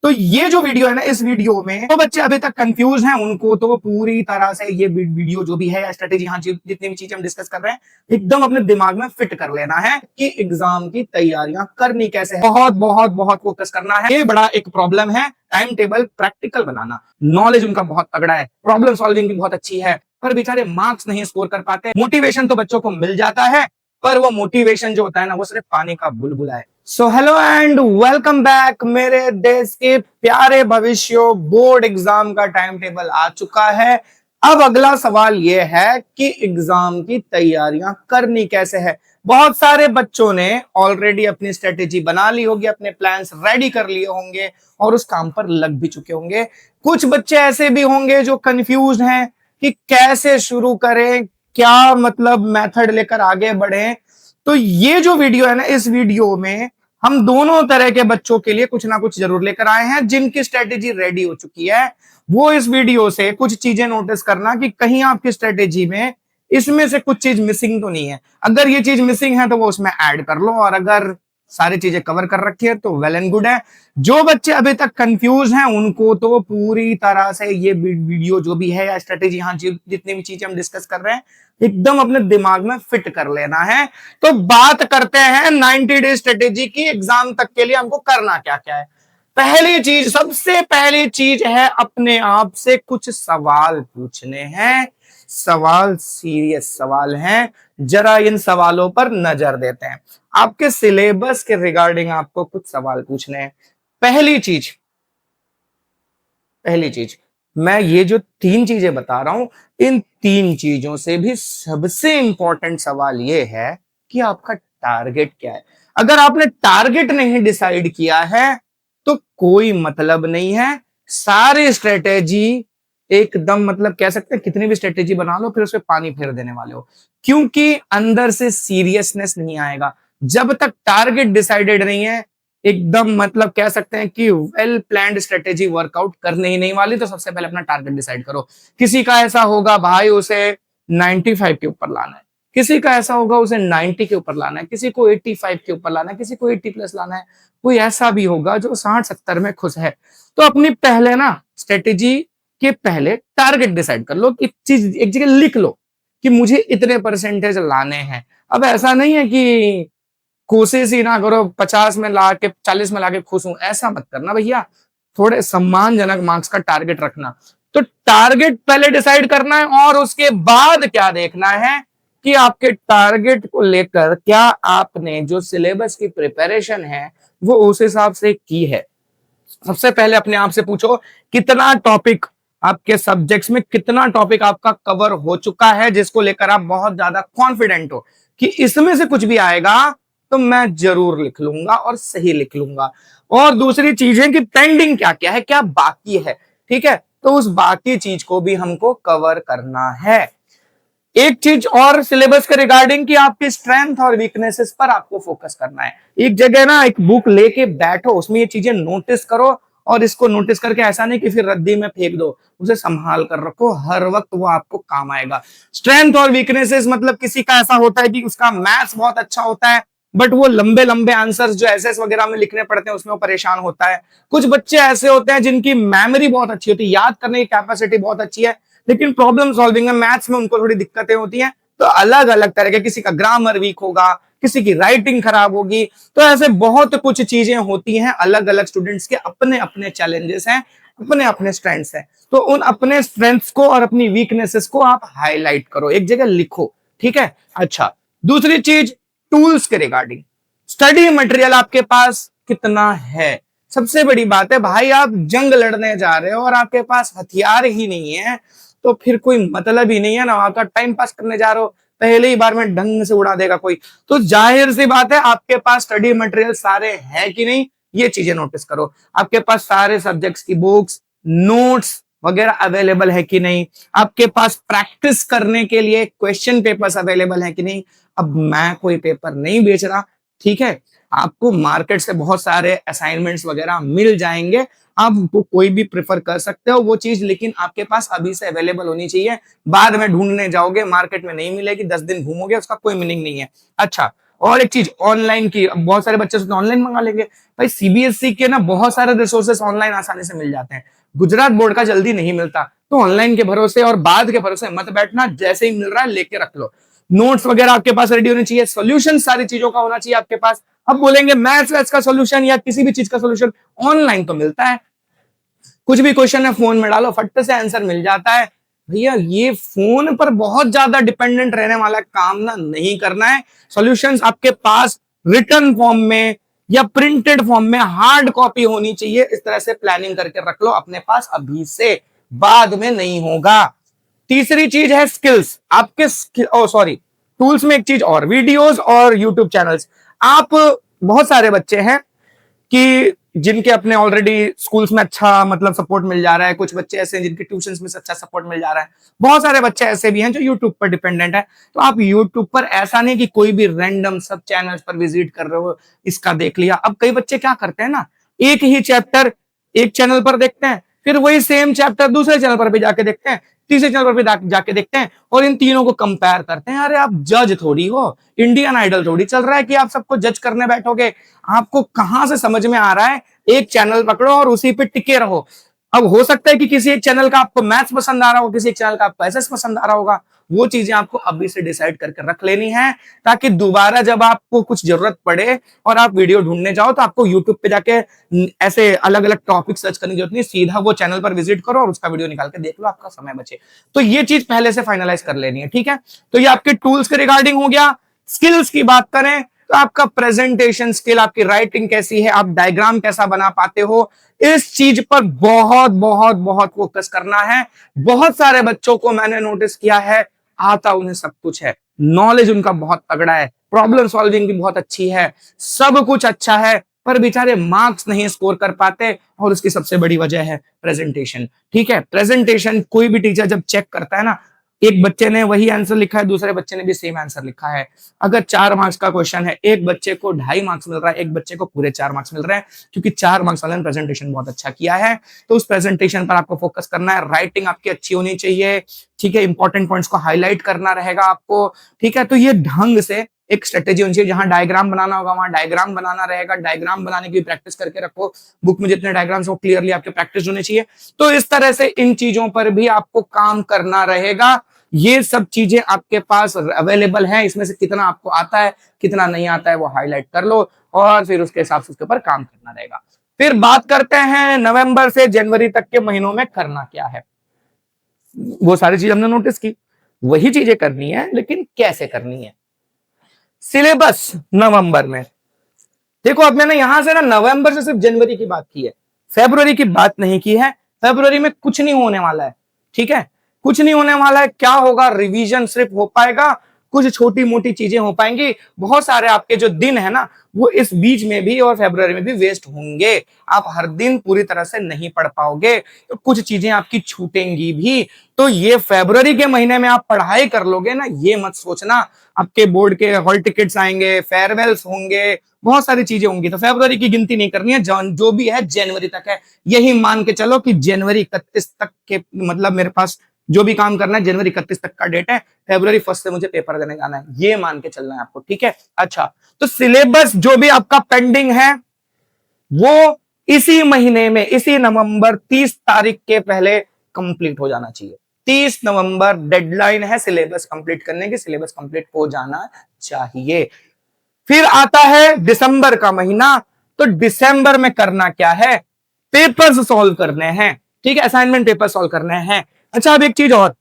तो ये जो वीडियो है ना, इस वीडियो में तो बच्चे अभी तक कंफ्यूज हैं, उनको तो पूरी तरह से ये वीडियो जो भी है या स्ट्रेटेजी, यहाँ जितनी भी चीजें हम डिस्कस कर रहे हैं, एकदम अपने दिमाग में फिट कर लेना है कि एग्जाम की तैयारियां करनी कैसे है। बहुत बहुत बहुत फोकस करना है। ये बड़ा एक प्रॉब्लम है, टाइम टेबल प्रैक्टिकल बनाना। नॉलेज उनका बहुत तगड़ा है, प्रॉब्लम सॉल्विंग भी बहुत अच्छी है, पर बेचारे मार्क्स नहीं स्कोर कर पाते। मोटिवेशन तो बच्चों को मिल जाता है, पर वो मोटिवेशन जो होता है ना, वो सिर्फ पानी का बुलबुला है। So hello and welcome back. मेरे देश के प्यारे भविष्यों, बोर्ड एग्जाम का टाइम टेबल आ चुका है। अब अगला सवाल यह है कि एग्जाम की तैयारियां करनी कैसे है। बहुत सारे बच्चों ने ऑलरेडी अपनी स्ट्रेटेजी बना ली होगी, अपने प्लान्स रेडी कर लिए होंगे और उस काम पर लग भी चुके होंगे। कुछ बच्चे ऐसे भी होंगे जो कंफ्यूज हैं कि कैसे शुरू करें, क्या मतलब मेथड लेकर आगे बढ़े। तो ये जो वीडियो है ना, इस वीडियो में हम दोनों तरह के बच्चों के लिए कुछ ना कुछ जरूर लेकर आए हैं। जिनकी स्ट्रेटेजी रेडी हो चुकी है वो इस वीडियो से कुछ चीजें नोटिस करना कि कहीं आपकी स्ट्रेटेजी में इसमें से कुछ चीज मिसिंग तो नहीं है। अगर ये चीज मिसिंग है तो वो उसमें ऐड कर लो, और अगर सारी चीजें कवर कर रखी है तो वेल एंड गुड है। जो बच्चे अभी तक कंफ्यूज हैं उनको तो पूरी तरह से ये वीडियो जो भी है या स्ट्रेटेजी, यहाँ जितनी भी चीजें हम डिस्कस कर रहे हैं, एकदम अपने दिमाग में फिट कर लेना है। तो बात करते हैं 90 डे स्ट्रेटेजी की। एग्जाम तक के लिए हमको करना क्या क्या है। पहली चीज, सबसे पहली चीज है अपने आप से कुछ सवाल पूछने हैं। सवाल सीरियस सवाल हैं, जरा इन सवालों पर नजर देते हैं। आपके सिलेबस के रिगार्डिंग आपको कुछ सवाल पूछने हैं। पहली चीज मैं ये जो तीन चीजें बता रहा हूं, इन तीन चीजों से भी सबसे इंपॉर्टेंट सवाल ये है कि आपका टारगेट क्या है। अगर आपने टारगेट नहीं डिसाइड किया है तो कोई मतलब नहीं है। सारी स्ट्रेटेजी एकदम, मतलब कह सकते हैं कितनी भी स्ट्रेटेजी बना लो फिर उस पर पानी फेर देने वाले हो, क्योंकि अंदर से सीरियसनेस नहीं आएगा जब तक टारगेट डिसाइडेड नहीं है। एकदम मतलब कह सकते हैं कि वेल प्लान्ड स्ट्रेटेजी वर्कआउट करने ही नहीं वाली। तो सबसे पहले अपना टारगेट डिसाइड करो। किसी का ऐसा होगा भाई उसे 95 के ऊपर लाना है, किसी का ऐसा होगा उसे 90 के ऊपर लाना है, किसी को 85 के ऊपर लाना है, किसी को 80 प्लस लाना है, कोई ऐसा भी होगा जो 60-70 में खुश है। तो अपनी पहले ना स्ट्रेटेजी के पहले टारगेट डिसाइड कर लो, एक चीज एक जगह लिख लो कि मुझे इतने परसेंटेज लाने हैं। अब ऐसा नहीं है कि कोशिश ही ना करो 50 में ला के 40 में ला के खुश हूं, ऐसा मत करना भैया। थोड़े सम्मानजनक मार्क्स का टारगेट रखना। तो टारगेट पहले डिसाइड करना है और उसके बाद क्या देखना है कि आपके टारगेट को लेकर क्या आपने जो सिलेबस की प्रिपरेशन है वो उस हिसाब से की है। सबसे पहले अपने आप से पूछो कितना टॉपिक आपके सब्जेक्ट्स में, कितना टॉपिक आपका कवर हो चुका है जिसको लेकर आप बहुत ज्यादा कॉन्फिडेंट हो कि इसमें से कुछ भी आएगा तो मैं जरूर लिख लूंगा और सही लिख लूंगा। और दूसरी चीज है कि पेंडिंग क्या क्या है, क्या बाकी है। ठीक है, तो उस बाकी चीज को भी हमको कवर करना है। एक चीज और सिलेबस के रिगार्डिंग कि आपकी स्ट्रेंथ और वीकनेसेस पर आपको फोकस करना है। एक जगह ना एक बुक लेके बैठो, उसमें ये चीजें नोटिस करो, और इसको नोटिस करके ऐसा नहीं कि फिर रद्दी में फेंक दो, उसे संभाल कर रखो, हर वक्त वो आपको काम आएगा। स्ट्रेंथ और वीकनेसेस मतलब किसी का ऐसा होता है कि उसका मैथ्स बहुत अच्छा होता है बट वो लंबे लंबे आंसर्स जो एसएस वगैरह में लिखने पड़ते हैं उसमें वो परेशान होता है। कुछ बच्चे ऐसे होते हैं जिनकी मेमोरी बहुत अच्छी होती है, याद करने की कैपेसिटी बहुत अच्छी है, लेकिन प्रॉब्लम सॉल्विंग में मैथ्स में उनको थोड़ी दिक्कतें होती हैं। तो अलग अलग तरह के, किसी का ग्रामर वीक होगा, किसी की राइटिंग खराब होगी। तो ऐसे बहुत कुछ चीजें होती हैं, अलग अलग स्टूडेंट्स के अपने अपने चैलेंजेस हैं, अपने अपने स्ट्रेंथ्स हैं। तो उन अपने स्ट्रेंथ्स को और अपनी वीकनेसेस को आप हाईलाइट करो, एक जगह लिखो। ठीक है। अच्छा, दूसरी चीज टूल्स के रिगार्डिंग, स्टडी मटेरियल आपके पास कितना है। सबसे बड़ी बात है भाई, आप जंग लड़ने जा रहे हो और आपके पास हथियार ही नहीं है तो फिर कोई मतलब ही नहीं है ना, आपका टाइम पास करने जा रहे हो, पहले ही बार में ढंग से उड़ा देगा कोई। तो जाहिर सी बात है आपके पास स्टडी मटेरियल सारे हैं कि नहीं, ये चीजें नोटिस करो। आपके पास सारे सब्जेक्ट्स की बुक्स, नोट्स वगैरह अवेलेबल है कि नहीं, आपके पास प्रैक्टिस करने के लिए क्वेश्चन पेपर्स अवेलेबल है कि नहीं। अब मैं कोई पेपर नहीं बेच रहा, ठीक है, आपको मार्केट से बहुत सारे असाइनमेंट्स वगैरह मिल जाएंगे, आप वो कोई भी प्रेफर कर सकते हो वो चीज, लेकिन आपके पास अभी से अवेलेबल होनी चाहिए। बाद में ढूंढने जाओगे मार्केट में नहीं मिलेगी, 10 दिन घूमोगे, उसका कोई मीनिंग नहीं है। अच्छा, और एक चीज ऑनलाइन की, बहुत सारे बच्चे सोचते हैं ऑनलाइन मंगा लेंगे। भाई सीबीएसई के ना बहुत सारे रिसोर्सेस ऑनलाइन आसानी से मिल जाते हैं, गुजरात बोर्ड का जल्दी नहीं मिलता। तो ऑनलाइन के भरोसे और बाद के भरोसे मत बैठना, जैसे ही मिल रहा है लेके रख लो। नोट्स वगैरह आपके पास रेडी होने चाहिए, सोल्यूशन सारी चीजों का होना चाहिए आपके पास। अब बोलेंगे मैथ्स वैथ्स का सोल्यूशन या किसी भी चीज का सोल्यूशन ऑनलाइन तो मिलता है, कुछ भी क्वेश्चन है फोन में डालो फट से आंसर मिल जाता है। भैया ये फोन पर बहुत ज्यादा डिपेंडेंट रहने वाला काम ना नहीं करना है। सॉल्यूशंस आपके पास रिटर्न फॉर्म में या प्रिंटेड फॉर्म में हार्ड कॉपी होनी चाहिए। इस तरह से प्लानिंग करके रख लो अपने पास अभी से, बाद में नहीं होगा। तीसरी चीज है स्किल्स, आपके सॉरी टूल्स में एक चीज और, वीडियोस और यूट्यूब चैनल्स। आप बहुत सारे बच्चे हैं कि जिनके अपने ऑलरेडी स्कूल्स में अच्छा मतलब सपोर्ट मिल जा रहा है, कुछ बच्चे ऐसे हैं जिनके ट्यूशंस में अच्छा सपोर्ट मिल जा रहा है, बहुत सारे बच्चे ऐसे भी हैं जो यूट्यूब पर डिपेंडेंट है। तो आप यूट्यूब पर ऐसा नहीं कि कोई भी रैंडम सब चैनल्स पर विजिट कर रहे हो, इसका देख लिया। अब कई बच्चे क्या करते हैं ना, एक ही चैप्टर एक चैनल पर देखते हैं, फिर वही सेम चैप्टर दूसरे चैनल पर भी जाके देखते हैं, तीसरे चैनल पर भी जाके देखते हैं, और इन तीनों को कंपेयर करते हैं। अरे आप जज थोड़ी हो, इंडियन आइडल थोड़ी चल रहा है कि आप सबको जज करने बैठोगे। आपको कहां से समझ में आ रहा है, एक चैनल पकड़ो और उसी पे टिके रहो। अब हो सकता है कि किसी एक चैनल का आपको मैथ्स पसंद आ रहा हो, किसी एक चैनल का आपको एसएस पसंद आ रहा होगा, वो चीजें आपको अभी से डिसाइड करके रख लेनी है, ताकि दोबारा जब आपको कुछ जरूरत पड़े और आप वीडियो ढूंढने जाओ तो आपको यूट्यूब पे जाके ऐसे अलग अलग टॉपिक सर्च करने की जरूरत नहीं, सीधा वो चैनल पर विजिट करो और उसका वीडियो निकाल के देख लो, आपका समय बचे। तो ये चीज पहले से फाइनलाइज कर लेनी है, ठीक है। तो ये आपके टूल्स के रिगार्डिंग हो गया। स्किल्स की बात करें तो आपका प्रेजेंटेशन स्किल, आपकी राइटिंग कैसी है, आप डायग्राम कैसा बना पाते हो, इस चीज पर बहुत बहुत बहुत फोकस करना है। बहुत सारे बच्चों को मैंने नोटिस किया है, आता उन्हें सब कुछ है, नॉलेज उनका बहुत तगड़ा है, प्रॉब्लम सॉल्विंग भी बहुत अच्छी है, सब कुछ अच्छा है, पर बेचारे मार्क्स नहीं स्कोर कर पाते, और उसकी सबसे बड़ी वजह है प्रेजेंटेशन। ठीक है, प्रेजेंटेशन कोई भी टीचर जब चेक करता है ना, एक बच्चे ने वही आंसर लिखा है, दूसरे बच्चे ने भी सेम आंसर लिखा है, अगर 4 मार्क्स का क्वेश्चन है, एक बच्चे को 2.5 मार्क्स मिल रहा है, एक बच्चे को पूरे 4 मार्क्स मिल रहे हैं, क्योंकि 4 मार्क्स वाले ने प्रेजेंटेशन बहुत अच्छा किया है। तो उस प्रेजेंटेशन पर आपको फोकस करना है, राइटिंग आपकी अच्छी होनी चाहिए, ठीक है, इंपॉर्टेंट पॉइंट्स को हाईलाइट करना रहेगा आपको, ठीक है। तो ये ढंग से एक स्ट्रेटेजी होनी चाहिए, जहां डायग्राम बनाना होगा वहां डायग्राम बनाना रहेगा, डायग्राम बनाने की प्रैक्टिस करके रखो, बुक में जितने डायग्राम्स हो क्लियरली आपके प्रैक्टिस होनी चाहिए। तो इस तरह से इन चीजों पर भी आपको काम करना रहेगा। ये सब चीजें आपके पास अवेलेबल हैं, इसमें से कितना आपको आता है कितना नहीं आता है वो हाईलाइट कर लो, और फिर उसके हिसाब से उसके ऊपर काम करना रहेगा। फिर बात करते हैं नवंबर से जनवरी तक के महीनों में करना क्या है। वो सारी चीज हमने नोटिस की, वही चीजें करनी है, लेकिन कैसे करनी है। सिलेबस नवंबर में देखो, अब मैंने यहां से ना नवंबर से सिर्फ जनवरी की बात की है, फरवरी की बात नहीं की है। फरवरी में कुछ नहीं होने वाला है, ठीक है, कुछ नहीं होने वाला है। क्या होगा, रिवीजन सिर्फ हो पाएगा, कुछ छोटी मोटी चीजें हो पाएंगी, बहुत सारे आपके जो दिन है ना वो इस बीच में भी और फरवरी में भी वेस्ट होंगे, आप हर दिन पूरी तरह से नहीं पढ़ पाओगे, तो कुछ चीजें आपकी छूटेंगी भी। तो ये फरवरी के महीने में आप पढ़ाई कर लोगे ना, ये मत सोचना आपके बोर्ड के हॉल टिकट्स आएंगे, फेयरवेल्स होंगे, बहुत सारी चीजें होंगी, तो फरवरी की गिनती नहीं करनी है, जो भी है जनवरी तक है। यही मान के चलो कि जनवरी 31 तक के, मतलब मेरे पास जो भी काम करना है जनवरी 31 तक का डेट है, फरवरी 1 से मुझे पेपर देने जाना है, ये मान के चलना है आपको, ठीक है। अच्छा, तो सिलेबस जो भी आपका पेंडिंग है वो इसी महीने में, इसी नवंबर 30 तारीख के पहले कंप्लीट हो जाना चाहिए। 30 नवंबर डेडलाइन है सिलेबस कंप्लीट करने की, सिलेबस कंप्लीट हो जाना चाहिए। फिर आता है दिसंबर का महीना, तो दिसंबर में करना क्या है, पेपर्स सॉल्व करने हैं, ठीक है, असाइनमेंट पेपर सॉल्व करने हैं। अच्छा, अब एक चीज और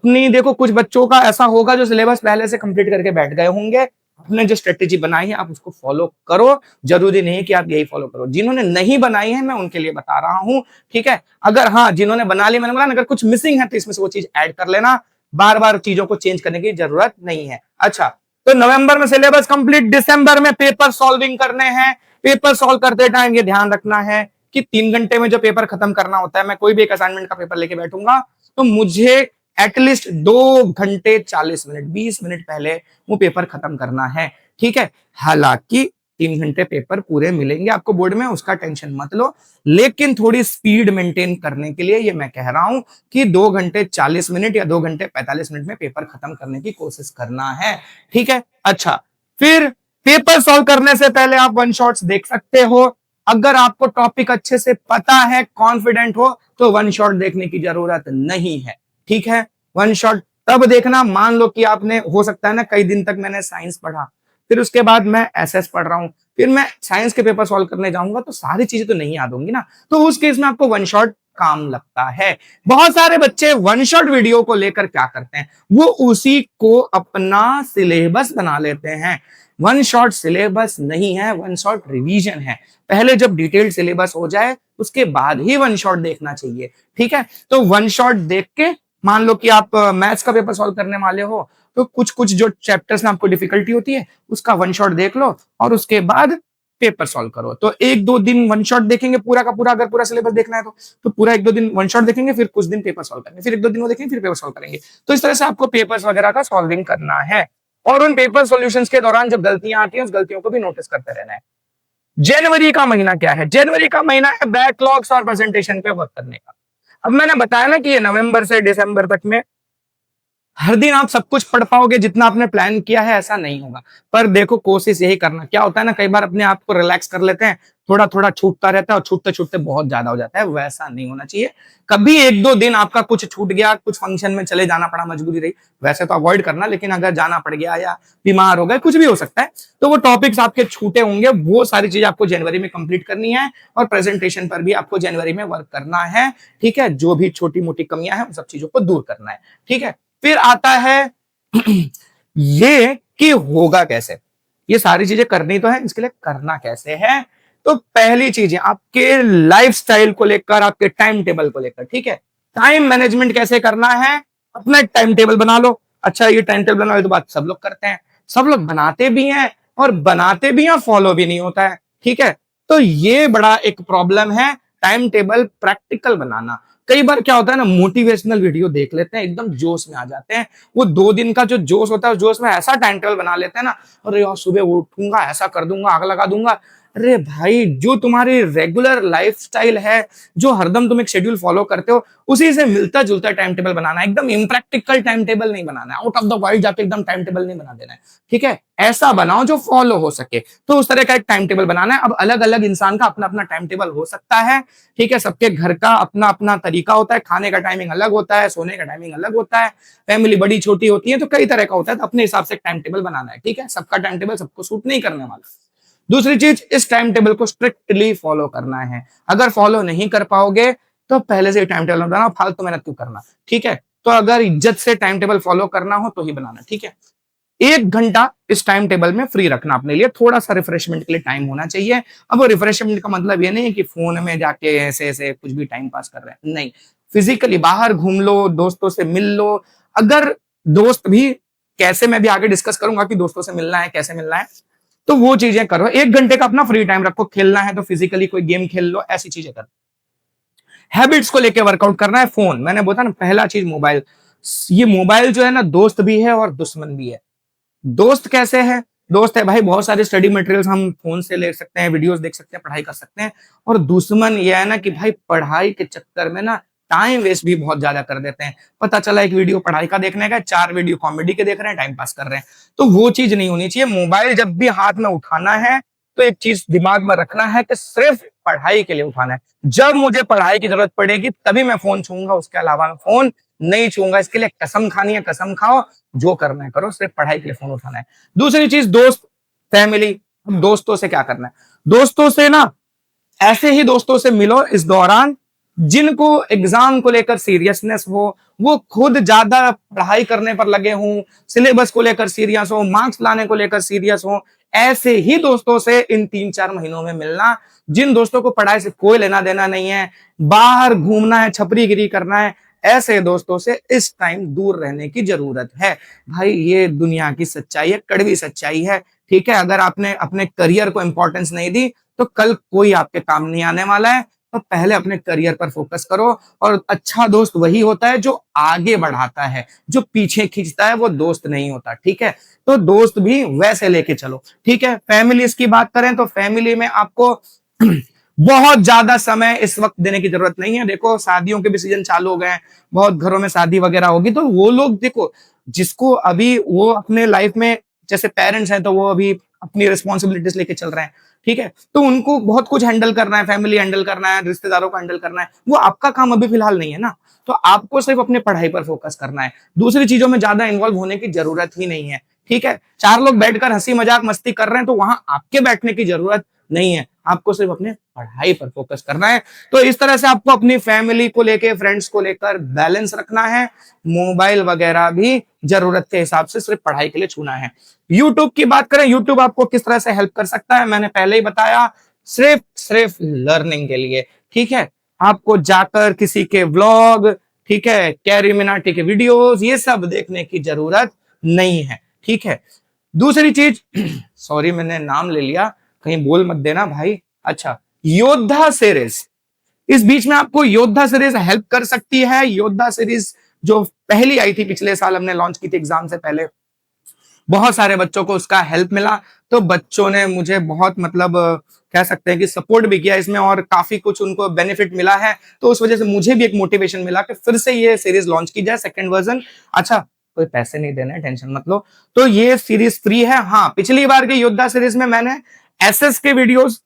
नहीं, देखो कुछ बच्चों का ऐसा होगा जो सिलेबस पहले से कंप्लीट करके बैठ गए होंगे, आपने जो स्ट्रेटेजी बनाई है आप उसको फॉलो करो, जरूरी नहीं कि आप यही फॉलो करो। जिन्होंने नहीं बनाई है मैं उनके लिए बता रहा हूं, ठीक है। अगर हाँ जिन्होंने बना ली, मैंने बोला अगर कुछ मिसिंग है तो इसमें से वो चीज ऐड कर लेना, बार बार चीजों को चेंज करने की जरूरत नहीं है। अच्छा, तो नवंबर में सिलेबस कंप्लीट, दिसंबर में पेपर सॉल्विंग करने हैं। पेपर सॉल्व करते टाइम ये ध्यान रखना है कि 3 घंटे में जो पेपर खत्म करना होता है, मैं कोई भी एक असाइनमेंट का पेपर लेके बैठूंगा तो मुझे एटलीस्ट 2 घंटे 40 मिनट 20 मिनट पहले वो पेपर खत्म करना है, ठीक है। हालांकि 3 घंटे पेपर पूरे मिलेंगे आपको बोर्ड में, उसका टेंशन मत लो, लेकिन थोड़ी स्पीड मेंटेन करने के लिए ये मैं कह रहा हूं कि 2 घंटे 40 मिनट या 2 घंटे 45 मिनट में पेपर खत्म करने की कोशिश करना है, ठीक है। अच्छा, फिर पेपर सॉल्व करने से पहले आप वन शॉट्स देख सकते हो। अगर आपको टॉपिक अच्छे से पता है, कॉन्फिडेंट हो, तो वन शॉट देखने की जरूरत नहीं है। ठीक है, वन शॉट तब देखना, मान लो कि आपने, हो सकता है ना, कई दिन तक मैंने साइंस पढ़ा, फिर उसके बाद मैं एसएस पढ़ रहा हूं, फिर मैं साइंस के पेपर सॉल्व करने जाऊंगा तो सारी चीजें तो नहीं याद होंगी ना, तो उस केस में आपको वन शॉट काम लगता है। बहुत सारे बच्चे वन शॉट वीडियो को लेकर क्या करते हैं, वो उसी को अपना सिलेबस बना लेते हैं। वन शॉट सिलेबस नहीं है, वन शॉट रिवीजन है। पहले जब डिटेल्ड सिलेबस हो जाए उसके बाद ही वन शॉट देखना चाहिए। ठीक है, तो वन शॉट देख के, मान लो कि आप मैथ्स का पेपर सॉल्व करने वाले हो, तो कुछ कुछ जो चैप्टर्स में आपको डिफिकल्टी होती है उसका वन शॉट देख लो और उसके बाद पेपर सॉल्व करो। तो एक दो दिन वन शॉट देखेंगे पूरा का पूरा, अगर पूरा सिलेबस देखना है तो पूरा एक दो दिन वन शॉट देखेंगे, फिर कुछ दिन पेपर सॉल्व करेंगे, फिर एक दो दिन वो देखेंगे, फिर पेपर सॉल्व करेंगे। तो इस तरह से आपको पेपर्स वगैरह का सॉल्विंग करना है और उन पेपर सॉल्यूशंस के दौरान जब गलतियां आती हैं उस गलतियों को भी नोटिस करते रहना है। जनवरी का महीना क्या है? जनवरी का महीना है बैकलॉग्स और प्रेजेंटेशन पे वर्क करने का। अब मैंने बताया ना कि ये नवंबर से दिसंबर तक में हर दिन आप सब कुछ पढ़ पाओगे जितना आपने प्लान किया है, ऐसा नहीं होगा। पर देखो, कोशिश यही करना। क्या होता है ना, कई बार अपने आप को रिलैक्स कर लेते हैं, थोड़ा थोड़ा छूटता रहता है और छूटते छूटते बहुत ज्यादा हो जाता है, वैसा नहीं होना चाहिए। कभी एक दो दिन आपका कुछ छूट गया, कुछ फंक्शन में चले जाना पड़ा, मजबूरी रही, वैसे तो अवॉइड करना, लेकिन अगर जाना पड़ गया या बीमार हो गए, कुछ भी हो सकता है, तो वो टॉपिक्स आपके छूटे होंगे, वो सारी चीज आपको जनवरी में कंप्लीट करनी है और प्रेजेंटेशन पर भी आपको जनवरी में वर्क करना है। ठीक है, जो भी छोटी मोटी कमियां हैं उन सब चीजों को दूर करना है। ठीक है, फिर आता है ये कि होगा कैसे। ये सारी चीजें करनी तो है, इसके लिए करना कैसे है। तो पहली चीज है आपके लाइफस्टाइल को लेकर, आपके टाइम टेबल को लेकर। ठीक है, टाइम मैनेजमेंट कैसे करना है, अपना टाइम टेबल बना लो। अच्छा, ये टाइम टेबल बनाने की बात सब लोग करते हैं, सब लोग बनाते भी हैं और बनाते भी हैं, फॉलो भी नहीं होता है। ठीक है, तो ये बड़ा एक प्रॉब्लम है, टाइम टेबल प्रैक्टिकल बनाना। कई बार क्या होता है ना, मोटिवेशनल वीडियो देख लेते हैं, एकदम जोश में आ जाते हैं, वो 2 दिन का जो जोश होता है, उस जोश में ऐसा टाइम टेबल बना लेते हैं ना, अरे यार सुबह उठूंगा, ऐसा कर दूंगा, आग लगा दूंगा। अरे भाई, जो तुम्हारी रेगुलर लाइफस्टाइल है, जो हरदम तुम एक शेड्यूल फॉलो करते हो, उसी से मिलता जुलता टाइम टेबल बनाना है। एकदम इम्प्रैक्टिकल टाइम टेबल नहीं बनाना है, आउट ऑफ द वाइल्ड जाके एकदम टाइम टेबल नहीं बना देना है। ठीक है, ऐसा बनाओ जो फॉलो हो सके, तो उस तरह का एक टाइम टेबल बनाना है। अब अलग अलग इंसान का अपना अपना टाइम टेबल हो सकता है। ठीक है, सबके घर का अपना अपना तरीका होता है, खाने का टाइमिंग अलग होता है, सोने का टाइमिंग अलग होता है, फैमिली बड़ी छोटी होती है, तो कई तरह का होता है, तो अपने हिसाब से टाइम टेबल बनाना है। ठीक है, सबका टाइम टेबल सबको सूट नहीं करने वाला। दूसरी चीज, इस टाइम टेबल को स्ट्रिक्टली फॉलो करना है। अगर फॉलो नहीं कर पाओगे तो पहले से टाइम टेबल बनाना, फालतू मेहनत क्यों करना। ठीक है, तो अगर इज्जत से टाइम टेबल फॉलो करना हो तो ही बनाना। ठीक है, 1 घंटा इस टाइम टेबल में फ्री रखना अपने लिए, थोड़ा सा रिफ्रेशमेंट के लिए टाइम होना चाहिए। अब वो रिफ्रेशमेंट का मतलब ये नहीं है कि फोन में जाके ऐसे ऐसे कुछ भी टाइम पास कर रहे हैं, नहीं। फिजिकली बाहर घूम लो, दोस्तों से मिल लो। अगर दोस्त भी, कैसे, मैं भी आगे डिस्कस करूंगा कि दोस्तों से मिलना है, कैसे मिलना है, तो वो चीजें करो। 1 घंटे का अपना फ्री टाइम रखो, खेलना है तो फिजिकली कोई गेम खेल लो, ऐसी चीजें करो। हैबिट्स को लेके वर्कआउट करना है। फोन, मैंने बोला ना, पहला चीज मोबाइल। ये मोबाइल जो है ना, दोस्त भी है और दुश्मन भी है। दोस्त कैसे है? दोस्त है भाई, बहुत सारे स्टडी मटेरियल्स हम फोन से ले सकते हैं, वीडियोस देख सकते हैं, पढ़ाई कर सकते हैं। और दुश्मन ये है ना कि भाई पढ़ाई के चक्कर में ना टाइम वेस्ट भी बहुत ज्यादा कर देते हैं। पता चला एक वीडियो पढ़ाई का देखने का, 4 वीडियो कॉमेडी के देख रहे हैं, टाइम पास कर रहे हैं। तो वो चीज नहीं होनी चाहिए। मोबाइल जब भी हाथ में उठाना है तो एक चीज दिमाग में रखना है कि सिर्फ पढ़ाई के लिए उठाना है। जब मुझे पढ़ाई की जरूरत पड़ेगी तभी मैं फोन छूंगा, उसके अलावा मैं फोन नहीं छूंगा। इसके लिए कसम खानी है, कसम खाओ, जो करना है करो, सिर्फ पढ़ाई के लिए फोन उठाना है। दूसरी चीज, दोस्त, फैमिली। दोस्तों से क्या करना है? दोस्तों से ना, ऐसे ही दोस्तों से मिलो इस दौरान जिनको एग्जाम को लेकर सीरियसनेस हो, वो खुद ज्यादा पढ़ाई करने पर लगे हों, सिलेबस को लेकर सीरियस हो, मार्क्स लाने को लेकर सीरियस हो। ऐसे ही दोस्तों से इन 3-4 महीनों में मिलना, जिन दोस्तों को पढ़ाई से कोई लेना देना नहीं है, बाहर घूमना है, छपरीगिरी करना है, ऐसे दोस्तों से इस टाइम दूर रहने की जरूरत है। भाई ये दुनिया की सच्चाई है, कड़वी सच्चाई है। ठीक है, अगर आपने अपने करियर को इंपॉर्टेंस नहीं दी तो कल कोई आपके काम नहीं आने वाला है। तो पहले अपने करियर पर फोकस करो। और अच्छा दोस्त वही होता है जो आगे बढ़ाता है, जो पीछे खींचता है वो दोस्त नहीं होता। ठीक है, तो दोस्त भी वैसे लेके चलो। ठीक है, फैमिली की बात करें तो फैमिली में आपको बहुत ज्यादा समय इस वक्त देने की जरूरत नहीं है। देखो, शादियों के भी सीजन चालू हो गए हैं, बहुत घरों में शादी वगैरह होगी, तो वो लोग देखो, जिसको अभी वो अपने लाइफ में जैसे पेरेंट्स हैं तो वो अभी अपनी रिस्पॉन्सिबिलिटीज लेके चल रहे हैं, ठीक है, तो उनको बहुत कुछ हैंडल करना है, फैमिली हैंडल करना है, रिश्तेदारों को हैंडल करना है, वो आपका काम अभी फिलहाल नहीं है ना। तो आपको सिर्फ अपने पढ़ाई पर फोकस करना है, दूसरी चीजों में ज्यादा इन्वॉल्व होने की जरूरत ही नहीं है, ठीक है। चार लोग बैठकर हंसी मजाक मस्ती कर रहे हैं तो वहां आपके बैठने की जरूरत नहीं है, आपको सिर्फ अपने पढ़ाई पर फोकस करना है। तो इस तरह से आपको अपनी फैमिली को लेकर, फ्रेंड्स को लेकर बैलेंस रखना है, मोबाइल वगैरह भी जरूरत के हिसाब से सिर्फ पढ़ाई के लिए छूना है। यूट्यूब की बात करें, यूट्यूब आपको किस तरह से हेल्प कर सकता है, मैंने पहले ही बताया, सिर्फ सिर्फ लर्निंग के लिए, ठीक है। आपको जाकर किसी के व्लॉग, ठीक है, कैरी मिनाटी के वीडियोस, ये सब देखने की जरूरत नहीं है, ठीक है। दूसरी चीज सॉरी मैंने नाम ले लिया, कहीं बोल मत देना भाई। अच्छा, योद्धा सीरीज, इस बीच में आपको योद्धा सीरीज हेल्प कर सकती है। योद्धा सीरीज जो पहली आई थी, पिछले साल हमने लॉन्च की थी एग्जाम से पहले, बहुत सारे बच्चों को उसका हेल्प मिला, तो बच्चों ने मुझे बहुत मतलब कह सकते हैं कि सपोर्ट भी किया इसमें और काफी कुछ उनको बेनिफिट मिला है। तो उस वजह से मुझे भी एक मोटिवेशन मिला कि फिर से ये सीरीज लॉन्च की जाए, सेकंड वर्जन। अच्छा, कोई पैसे नहीं देने, टेंशन मत लो, तो ये सीरीज फ्री है। हाँ, पिछली बार के योद्धा सीरीज में मैंने एसएस के वीडियोस,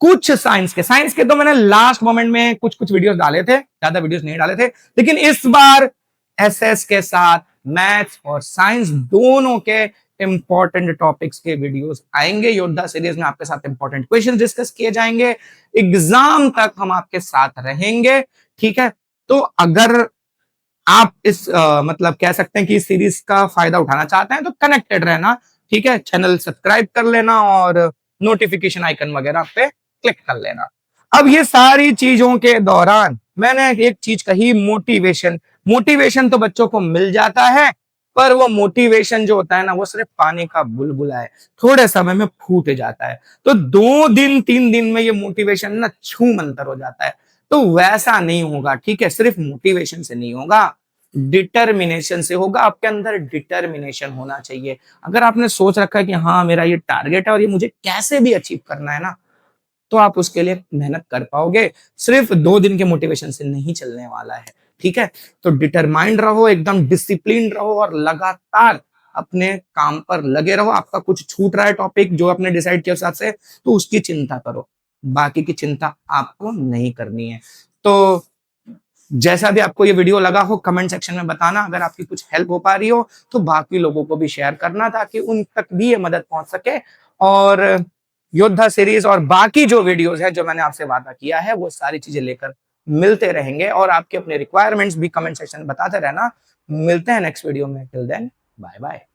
कुछ साइंस के तो मैंने लास्ट मोमेंट में कुछ कुछ वीडियोस डाले थे, ज्यादा वीडियोस नहीं डाले थे, लेकिन इस बार एसएस के साथ मैथ्स और साइंस दोनों के इंपॉर्टेंट टॉपिक्स के वीडियोस आएंगे। योद्धा सीरीज में आपके साथ इंपॉर्टेंट क्वेश्चन डिस्कस किए जाएंगे, एग्जाम तक हम आपके साथ रहेंगे, ठीक है। तो अगर आप इस मतलब कह सकते हैं कि इस सीरीज का फायदा उठाना चाहते हैं तो कनेक्टेड रहना, ठीक है, चैनल सब्सक्राइब कर लेना और नोटिफिकेशन आइकन वगैरह पे क्लिक कर लेना। अब ये सारी चीजों के दौरान मैंने एक चीज कही, मोटिवेशन। मोटिवेशन तो बच्चों को मिल जाता है, पर वो मोटिवेशन जो होता है ना, वो सिर्फ पानी का बुलबुला है, थोड़े समय में फूट जाता है। तो 2 दिन 3 दिन में ये मोटिवेशन ना छू मंतर हो जाता है, तो वैसा नहीं होगा, ठीक है। सिर्फ मोटिवेशन से नहीं होगा, डिटर्मिनेशन से होगा। आपके अंदर डिटर्मिनेशन होना चाहिए। अगर आपने सोच रखा है कि हाँ मेरा ये टारगेट है और ये मुझे कैसे भी अचीव करना है ना, तो आप उसके लिए मेहनत कर पाओगे। सिर्फ 2 दिन के मोटिवेशन से नहीं चलने वाला है, ठीक है। तो डिटरमाइंड रहो, एकदम डिसिप्लिन रहो और लगातार अपने काम पर लगे रहो। आपका कुछ छूट रहा है टॉपिक जो आपने डिसाइड किया हिसाब से, तो उसकी चिंता करो, बाकी की चिंता आपको नहीं करनी है। तो जैसा भी आपको ये वीडियो लगा हो, कमेंट सेक्शन में बताना। अगर आपकी कुछ हेल्प हो पा रही हो तो बाकी लोगों को भी शेयर करना, ताकि उन तक भी ये मदद पहुंच सके। और योद्धा सीरीज और बाकी जो वीडियोस हैं जो मैंने आपसे वादा किया है, वो सारी चीजें लेकर मिलते रहेंगे। और आपके अपने रिक्वायरमेंट्स भी कमेंट सेक्शन में बताते रहना। मिलते हैं नेक्स्ट वीडियो में, टिल देन बाय बाय।